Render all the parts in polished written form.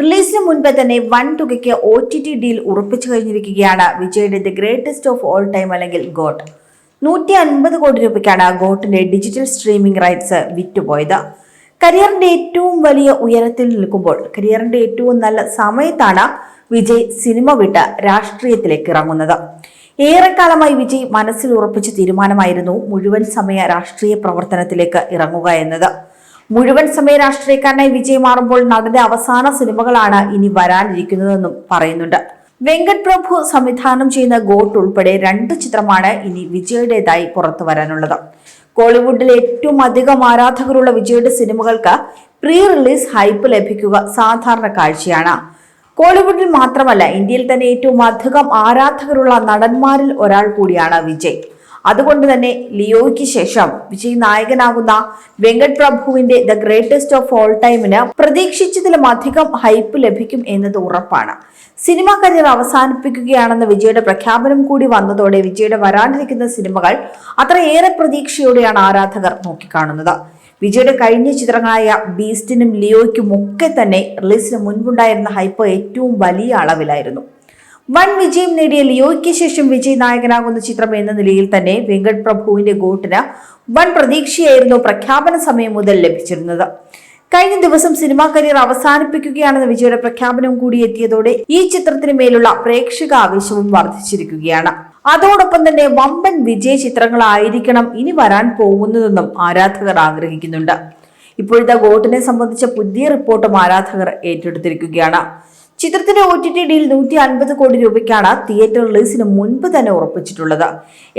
റിലീസിന് മുൻപ് തന്നെ വൻ തുകയ്ക്ക് OTT ഡീൽ ഉറപ്പിച്ചു കഴിഞ്ഞിരിക്കുകയാണ് വിജയുടെ the greatest of all time അല്ലെങ്കിൽ ഗോട്ട്. 150 കോടി രൂപയ്ക്കാണ് ഗോട്ടിന്റെ ഡിജിറ്റൽ സ്ട്രീമിംഗ് റൈറ്റ്സ് വിറ്റുപോയത്. കരിയറിന്റെ ഏറ്റവും വലിയ ഉയരത്തിൽ നിൽക്കുമ്പോൾ, കരിയറിന്റെ ഏറ്റവും നല്ല സമയത്താണ് വിജയ് സിനിമ വിട്ട് രാഷ്ട്രീയത്തിലേക്ക് ഇറങ്ങുന്നത്. ഏറെക്കാലമായി വിജയ് മനസ്സിൽ ഉറപ്പിച്ച തീരുമാനമായിരുന്നു മുഴുവൻ സമയ രാഷ്ട്രീയ പ്രവർത്തനത്തിലേക്ക് ഇറങ്ങുക എന്നത്. മുഴുവൻ സമയ രാഷ്ട്രീയക്കാരനായി വിജയ് മാറുമ്പോൾ നടന്റെ അവസാന സിനിമകളാണ് ഇനി വരാനിരിക്കുന്നതെന്നും പറയുന്നുണ്ട്. വെങ്കട് പ്രഭു സംവിധാനം ചെയ്യുന്ന ഗോട്ട് ഉൾപ്പെടെ 2 ചിത്രമാണ് ഇനി വിജയുടേതായി പുറത്തു വരാനുള്ളത്. കോളിവുഡിൽ ഏറ്റവും അധികം ആരാധകരുള്ള വിജയുടെ സിനിമകൾക്ക് പ്രീ റിലീസ് ഹൈപ്പ് ലഭിക്കുക സാധാരണ കാഴ്ചയാണ്. കോളിവുഡിൽ മാത്രമല്ല, ഇന്ത്യയിൽ തന്നെ ഏറ്റവും അധികം ആരാധകരുള്ള നടന്മാരിൽ ഒരാൾ കൂടിയാണ് വിജയ്. അതുകൊണ്ട് തന്നെ ലിയോയ്ക്ക് ശേഷം വിജയ് നായകനാകുന്ന വെങ്കട് പ്രഭുവിന്റെ ദ ഗ്രേറ്റസ്റ്റ് ഓഫ് ഓൾ ടൈമിന് പ്രതീക്ഷിച്ചതിലും അധികം ഹൈപ്പ് ലഭിക്കും എന്നത് ഉറപ്പാണ്. സിനിമാ കരിയർ അവസാനിപ്പിക്കുകയാണെന്ന വിജയുടെ പ്രഖ്യാപനം കൂടി വന്നതോടെ വിജയുടെ വരാനിരിക്കുന്ന സിനിമകൾ അത്രയേറെ പ്രതീക്ഷയോടെയാണ് ആരാധകർ നോക്കിക്കാണുന്നത്. വിജയുടെ കഴിഞ്ഞ ചിത്രങ്ങളായ ബീസ്റ്റിനും ലിയോയ്ക്കും ഒക്കെ തന്നെ റിലീസിന് മുൻപുണ്ടായിരുന്ന ഹൈപ്പ് ഏറ്റവും വലിയ അളവിലായിരുന്നു. വൻ വിജയം നേടിയ ലിയോയ്ക്ക് ശേഷം വിജയ് നായകനാകുന്ന ചിത്രം എന്ന നിലയിൽ തന്നെ വെങ്കട് പ്രഭുവിന്റെ ഗോട്ടിന് വൻ പ്രതീക്ഷയായിരുന്നു പ്രഖ്യാപന സമയം മുതൽ ലഭിച്ചിരുന്നത്. കഴിഞ്ഞ ദിവസം സിനിമാ കരിയർ അവസാനിപ്പിക്കുകയാണെന്ന വിജയുടെ പ്രഖ്യാപനം കൂടി എത്തിയതോടെ ഈ ചിത്രത്തിന് മേലുള്ള പ്രേക്ഷക ആവേശവും വർദ്ധിച്ചിരിക്കുകയാണ്. അതോടൊപ്പം തന്നെ വമ്പൻ വിജയ ചിത്രങ്ങളായിരിക്കണം ഇനി വരാൻ പോകുന്നതെന്നും ആരാധകർ ആഗ്രഹിക്കുന്നുണ്ട്. ഇപ്പോഴത്തെ ഗോട്ടിനെ സംബന്ധിച്ച പുതിയ റിപ്പോർട്ടും ആരാധകർ ഏറ്റെടുത്തിരിക്കുകയാണ്. ചിത്രത്തിന്റെ OTT ഡീൽ 150 കോടി രൂപയ്ക്കാണ് തിയേറ്റർ റിലീസിന് മുൻപ് തന്നെ ഉറപ്പിച്ചിട്ടുള്ളത്.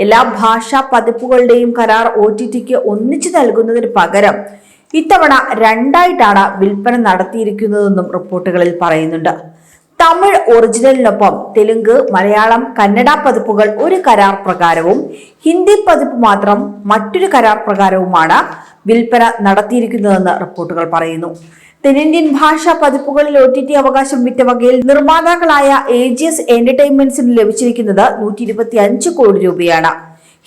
എല്ലാ ഭാഷാ പതിപ്പുകളുടെയും കരാർ OTTക്ക് ഒന്നിച്ചു നൽകുന്നതിന് പകരം ഇത്തവണ 2ആയിട്ടാണ് വിൽപ്പന നടത്തിയിരിക്കുന്നതെന്നും റിപ്പോർട്ടുകളിൽ പറയുന്നുണ്ട്. തമിഴ് ഒറിജിനലിനൊപ്പം തെലുങ്ക്, മലയാളം, കന്നഡ പതിപ്പുകൾ ഒരു കരാർ പ്രകാരവും ഹിന്ദി പതിപ്പ് മാത്രം മറ്റൊരു കരാർ പ്രകാരവുമാണ് വിൽപ്പന നടത്തിയിരിക്കുന്നതെന്ന് റിപ്പോർട്ടുകൾ പറയുന്നു. തെന്നിന്ത്യൻ ഭാഷാ പതിപ്പുകളിൽ OTT അവകാശം വിറ്റ വകയിൽ നിർമ്മാതാക്കളായ AGS എന്റർടൈൻമെന്റ്സിന് ലഭിച്ചിരിക്കുന്നത് 125 കോടി രൂപയാണ്.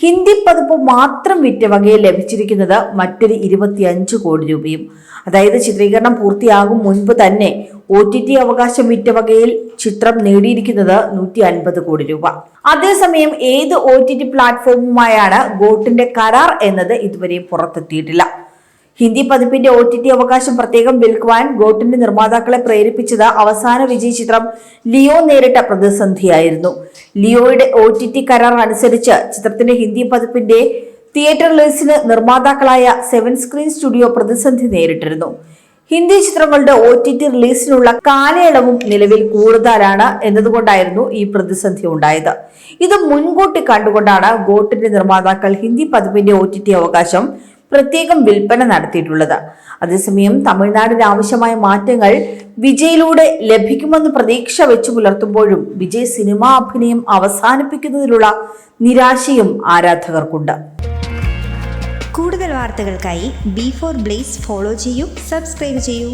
ഹിന്ദി പതിപ്പ് മാത്രം വിറ്റ വകയിൽ ലഭിച്ചിരിക്കുന്നത് മറ്റൊരു 25 കോടി രൂപയും. അതായത് ചിത്രീകരണം പൂർത്തിയാകും മുൻപ് തന്നെ OTT അവകാശം വിറ്റ വകയിൽ ചിത്രം നേടിയിരിക്കുന്നത് 150 കോടി രൂപ. അതേസമയം ഏത് OTT പ്ലാറ്റ്ഫോമുമായാണ് ഗോട്ടിന്റെ കരാർ എന്നത് ഇതുവരെ പുറത്തെത്തിയിട്ടില്ല. ഹിന്ദി പതിപ്പിന്റെ OTT അവകാശം പ്രത്യേകം വിൽക്കുവാൻ ഗോട്ടിന്റെ നിർമ്മാതാക്കളെ പ്രേരിപ്പിച്ചത് അവസാന വിജയ് ചിത്രം ലിയോ നേരിട്ട പ്രതിസന്ധിയായിരുന്നു. ലിയോയുടെ OTT കരാർ അനുസരിച്ച് ചിത്രത്തിന്റെ ഹിന്ദി പതിപ്പിന്റെ തിയേറ്റർ റിലീസിന് നിർമ്മാതാക്കളായ 7 സ്ക്രീൻ സ്റ്റുഡിയോ പ്രതിസന്ധി നേരിട്ടിരുന്നു. ഹിന്ദി ചിത്രങ്ങളുടെ OTT റിലീസിനുള്ള കാലയളവും നിലവിൽ കൂടുതലാണ് എന്നതുകൊണ്ടായിരുന്നു ഈ പ്രതിസന്ധി ഉണ്ടായത്. ഇത് മുൻകൂട്ടി കണ്ടുകൊണ്ടാണ് ഗോട്ടിന്റെ നിർമ്മാതാക്കൾ ഹിന്ദി പതിപ്പിന്റെ OTT അവകാശം പ്രത്യേകം വിൽപ്പന നടത്തിയിട്ടുള്ളത്. അതേസമയം തമിഴ്നാടിന് ആവശ്യമായ മാറ്റങ്ങൾ വിജയിലൂടെ ലഭിക്കുമെന്ന് പ്രതീക്ഷ വെച്ചു പുലർത്തുമ്പോഴും വിജയ് സിനിമാ അഭിനയം അവസാനിപ്പിക്കുന്നതിലുള്ള നിരാശയും ആരാധകർക്കുണ്ട്. കൂടുതൽ വാർത്തകൾക്കായി B4 Blaze ഫോളോ ചെയ്യൂ, സബ്സ്ക്രൈബ് ചെയ്യൂ.